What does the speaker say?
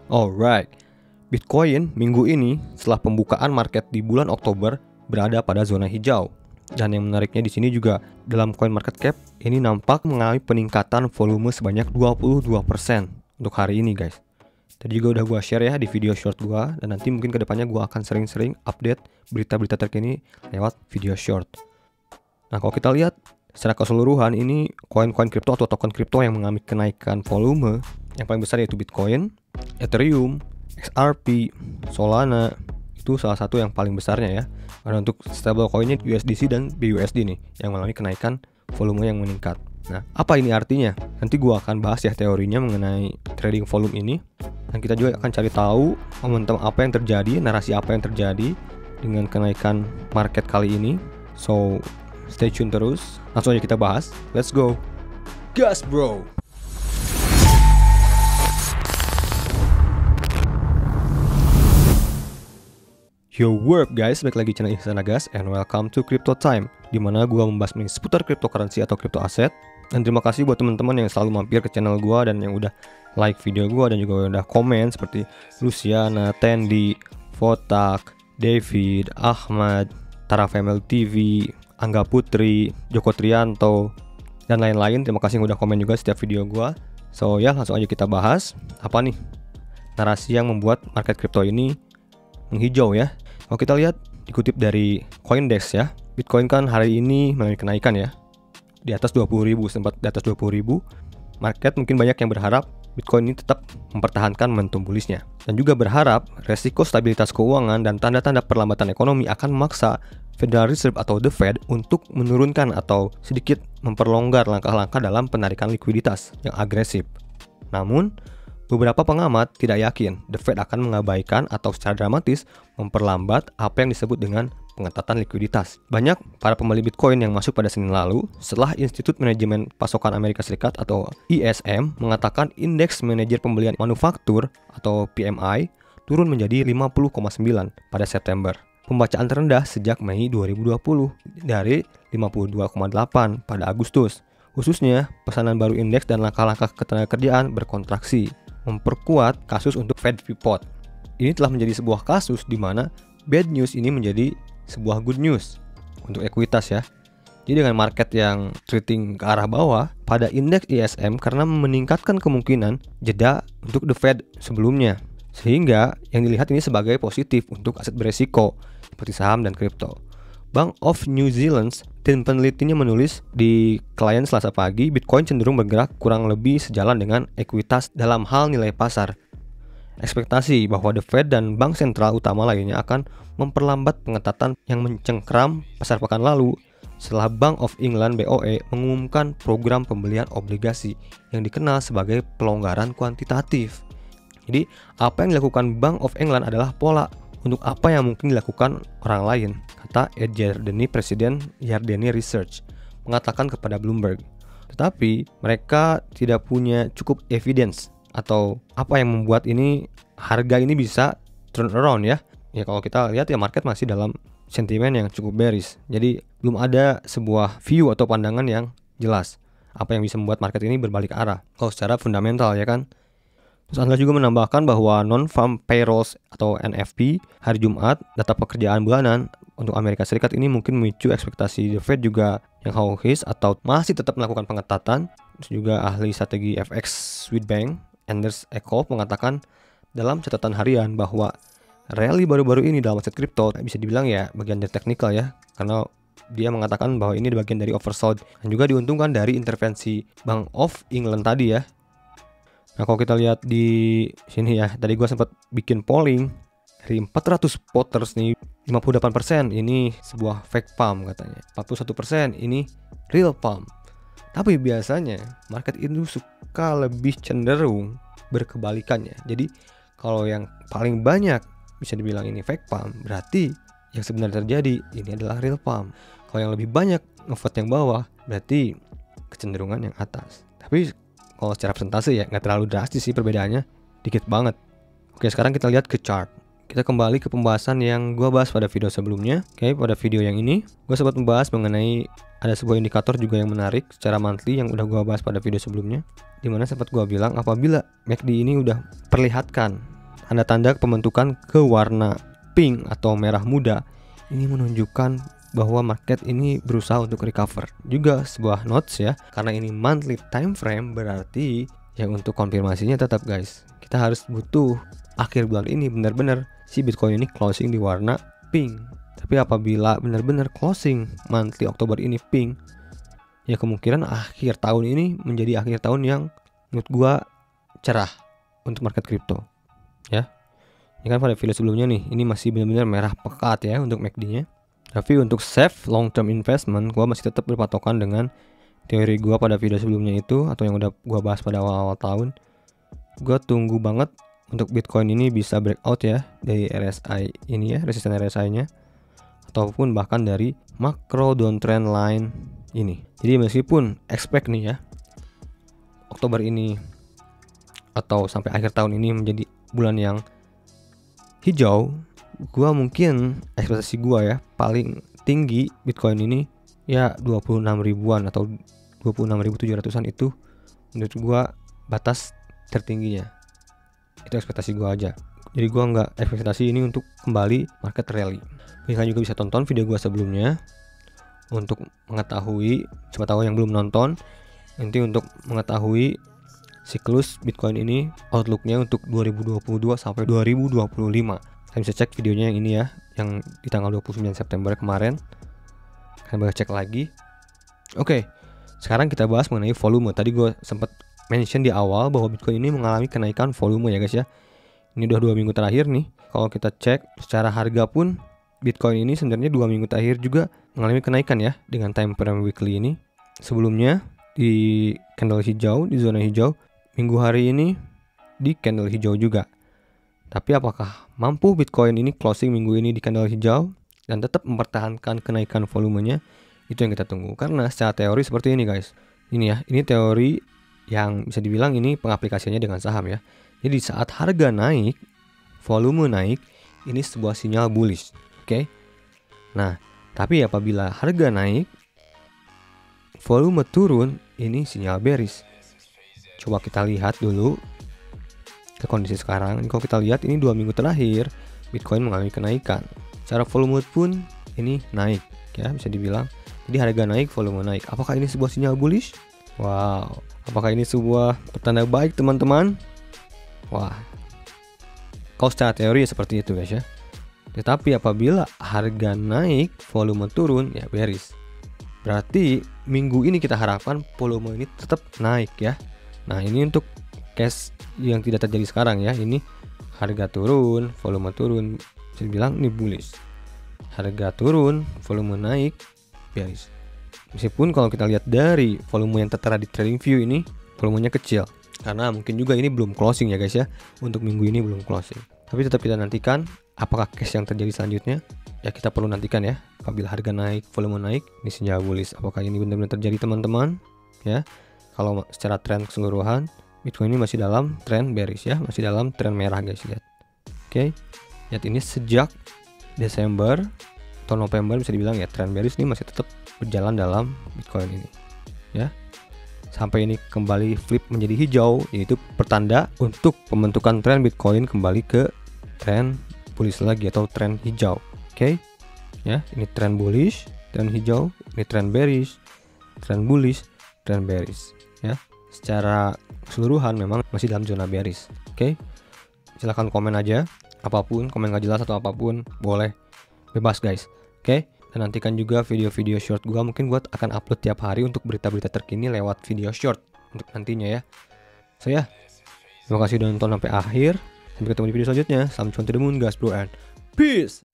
Alright, Bitcoin minggu ini setelah pembukaan market di bulan Oktober berada pada zona hijau. Dan yang menariknya di sini juga dalam coin market cap ini nampak mengalami peningkatan volume sebanyak 22% untuk hari ini guys. Tadi juga udah gua share ya di video short gua, dan nanti mungkin kedepannya gua akan sering-sering update berita-berita terkini lewat video short. Nah kalau kita lihat secara keseluruhan ini koin-koin kripto atau token kripto yang mengalami kenaikan volume yang paling besar yaitu Bitcoin, Ethereum, XRP, Solana, itu salah satu yang paling besarnya ya. Karena untuk stable coinnya USDC dan BUSD nih yang mengalami kenaikan volume yang meningkat. Nah, apa ini artinya? Nanti gua akan bahas ya teorinya mengenai trading volume ini. Dan kita juga akan cari tahu momentum apa yang terjadi, narasi apa yang terjadi dengan kenaikan market kali ini. So, stay tune terus. Langsung aja kita bahas. Let's go. Gas, bro. Yo, what up guys, balik lagi channel Ihsan Agas and welcome to Crypto Time, dimana gua membahas mengenai seputar cryptocurrency atau crypto aset. Dan terima kasih buat teman-teman yang selalu mampir ke channel gua dan yang udah like video gua dan juga udah komen seperti Luciana, Tendi, Votak, David, Ahmad, Tara Family TV, Angga Putri, Joko Trianto, dan lain-lain. Terima kasih yang udah komen juga setiap video gua. So ya, langsung aja kita bahas apa nih narasi yang membuat market crypto ini menghijau ya. Kalau kita lihat dikutip dari CoinDesk ya, Bitcoin kan hari ini mengalami kenaikan ya, di atas 20.000, sempat di atas 20.000. Market mungkin banyak yang berharap Bitcoin ini tetap mempertahankan momentum bullish-nya, dan juga berharap resiko stabilitas keuangan dan tanda-tanda perlambatan ekonomi akan memaksa Federal Reserve atau The Fed untuk menurunkan atau sedikit memperlonggar langkah-langkah dalam penarikan likuiditas yang agresif. Namun beberapa pengamat tidak yakin The Fed akan mengabaikan atau secara dramatis memperlambat apa yang disebut dengan pengetatan likuiditas. Banyak para pembeli Bitcoin yang masuk pada Senin lalu setelah Institut Manajemen Pasokan Amerika Serikat atau ISM mengatakan indeks manajer pembelian manufaktur atau PMI turun menjadi 50,9 pada September. Pembacaan terendah sejak Mei 2020 dari 52,8 pada Agustus. Khususnya pesanan baru indeks dan langkah-langkah ketenagakerjaan berkontraksi, memperkuat kasus untuk Fed pivot. Ini telah menjadi sebuah kasus di mana bad news ini menjadi sebuah good news untuk ekuitas ya. Jadi dengan market yang treating ke arah bawah pada indeks ISM karena meningkatkan kemungkinan jeda untuk The Fed sebelumnya. Sehingga yang dilihat ini sebagai positif untuk aset beresiko seperti saham dan kripto. Bank of New Zealand, tim penelitinya menulis di klien Selasa pagi, Bitcoin cenderung bergerak kurang lebih sejalan dengan ekuitas dalam hal nilai pasar. Ekspektasi bahwa The Fed dan bank sentral utama lainnya akan memperlambat pengetatan yang mencengkram pasar pekan lalu setelah Bank of England BOE mengumumkan program pembelian obligasi yang dikenal sebagai pelonggaran kuantitatif. Jadi, apa yang dilakukan Bank of England adalah pola untuk apa yang mungkin dilakukan orang lain, kata Ed Yardeni, Presiden Yardeni Research, mengatakan kepada Bloomberg. Tetapi mereka tidak punya cukup evidence atau apa yang membuat ini harga ini bisa turn around ya. Ya kalau kita lihat ya market masih dalam sentimen yang cukup bearish. Jadi belum ada sebuah view atau pandangan yang jelas apa yang bisa membuat market ini berbalik arah. Kalau secara fundamental ya kan. Terus Anda juga menambahkan bahwa non-farm payrolls atau NFP hari Jumat, data pekerjaan bulanan untuk Amerika Serikat ini mungkin memicu ekspektasi The Fed juga yang hawkish atau masih tetap melakukan pengetatan. Terus juga ahli strategi FX Swedbank, Anders Ekhoff, mengatakan dalam catatan harian bahwa rally baru-baru ini dalam aset kripto bisa dibilang ya bagian dari teknikal ya, karena dia mengatakan bahwa ini bagian dari oversold dan juga diuntungkan dari intervensi Bank of England tadi ya. Nah kalau kita lihat di sini ya, tadi gua sempat bikin polling dari 400 voters nih, 58% ini sebuah fake pump katanya, 41% ini real pump. Tapi biasanya market itu suka lebih cenderung berkebalikannya. Jadi kalau yang paling banyak bisa dibilang ini fake pump, berarti yang sebenarnya terjadi ini adalah real pump. Kalau yang lebih banyak ngevote yang bawah, berarti kecenderungan yang atas. Tapi kalau secara persentase ya nggak terlalu drastis sih perbedaannya, dikit banget. Oke, sekarang kita lihat ke chart. kita kembali ke pembahasan yang gue bahas pada video sebelumnya. Oke, pada video yang ini gue sempat membahas mengenai ada sebuah indikator juga yang menarik secara monthly yang udah gue bahas pada video sebelumnya, dimana sempat gue bilang apabila MACD ini udah perlihatkan tanda-tanda pembentukan ke warna pink atau merah muda, ini menunjukkan bahwa market ini berusaha untuk recover. Juga sebuah notes ya, karena ini monthly time frame, berarti yang untuk konfirmasinya tetap guys, kita harus butuh akhir bulan ini benar-benar si Bitcoin ini closing di warna pink. Tapi apabila benar-benar closing monthly Oktober ini pink, ya kemungkinan akhir tahun ini menjadi akhir tahun yang menurut gua cerah untuk market crypto ya. Ini kan pada video sebelumnya nih, ini masih benar-benar merah pekat ya untuk MACD-nya. Tapi untuk save long term investment, gua masih tetap berpatokan dengan teori gua pada video sebelumnya itu, atau yang udah gua bahas pada awal-awal tahun. Gua tunggu banget untuk Bitcoin ini bisa breakout ya dari RSI ini ya, resisten RSI-nya, ataupun bahkan dari macro downtrend line ini. Jadi meskipun expect nih ya, Oktober ini atau sampai akhir tahun ini menjadi bulan yang hijau, gua mungkin ekspektasi gua ya paling tinggi Bitcoin ini ya 26 ribuan atau 26.700-an, itu menurut gua batas tertingginya. Itu ekspektasi gua aja. Jadi gua nggak ekspektasi ini untuk kembali market rally. Kalian juga bisa tonton video gua sebelumnya untuk mengetahui, siapa tahu yang belum nonton, nanti untuk mengetahui siklus Bitcoin ini, outlooknya untuk 2022 sampai 2025. Kalian bisa cek videonya yang ini ya, yang di tanggal 29 September kemarin. Kalian boleh cek lagi. Oke, sekarang kita bahas mengenai volume. Tadi gue sempat mention di awal bahwa Bitcoin ini mengalami kenaikan volume ya guys ya. Ini udah 2 minggu terakhir nih. Kalau kita cek secara harga pun, Bitcoin ini sebenarnya 2 minggu terakhir juga mengalami kenaikan ya dengan time frame weekly ini. Sebelumnya di candle hijau, di zona hijau, minggu hari ini di candle hijau juga. Tapi apakah mampu Bitcoin ini closing minggu ini di candle hijau dan tetap mempertahankan kenaikan volumenya? Itu yang kita tunggu. Karena secara teori seperti ini guys. Ini ya, ini teori yang bisa dibilang ini pengaplikasiannya dengan saham ya. Jadi saat harga naik, volume naik, ini sebuah sinyal bullish. Oke. Nah, tapi apabila harga naik, volume turun, ini sinyal bearish. Coba kita lihat dulu ke kondisi sekarang. Kalau kita lihat ini 2 minggu terakhir Bitcoin mengalami kenaikan. Secara volume pun ini naik ya, bisa dibilang. Jadi harga naik, volume naik. Apakah ini sebuah sinyal bullish? Wow. Apakah ini sebuah pertanda baik teman-teman? Wah. Kalau secara teori ya seperti itu guys ya. Tetapi apabila harga naik, volume turun, ya bearish. Berarti minggu ini kita harapkan volume ini tetap naik ya. Nah ini untuk case yang tidak terjadi sekarang ya. Ini harga turun, volume turun, bisa dibilang ini bullish. Harga turun, volume naik, bearish. Meskipun kalau kita lihat dari volume yang tertera di TradingView ini, volumenya kecil. Karena mungkin juga ini belum closing ya guys ya. Untuk minggu ini belum closing. Tapi tetap kita nantikan apakah case yang terjadi selanjutnya. Ya kita perlu nantikan ya. Apabila harga naik, volume naik, ini sinyal bullish. Apakah ini benar-benar terjadi teman-teman? Ya. Kalau secara tren keseluruhan, Bitcoin ini masih dalam tren bearish ya. Masih dalam tren merah guys, lihat. Oke. Lihat ini sejak Desember atau November bisa dibilang ya, tren bearish ini masih tetap berjalan dalam Bitcoin ini ya, sampai ini kembali flip menjadi hijau, yaitu pertanda untuk pembentukan tren Bitcoin kembali ke tren bullish lagi atau tren hijau. Oke ya, ini tren bullish, tren hijau, ini tren bearish, tren bullish, tren bearish ya. Secara keseluruhan memang masih dalam zona bearish. Oke, silahkan komen aja apapun, komen gak jelas atau apapun boleh, bebas guys. Oke. Dan nantikan juga video-video short gua, mungkin gua akan upload tiap hari untuk berita-berita terkini lewat video short untuk nantinya ya. So ya, terima kasih udah nonton sampai akhir. Sampai ketemu di video selanjutnya. Salam cuan to the moon guys bro, and peace.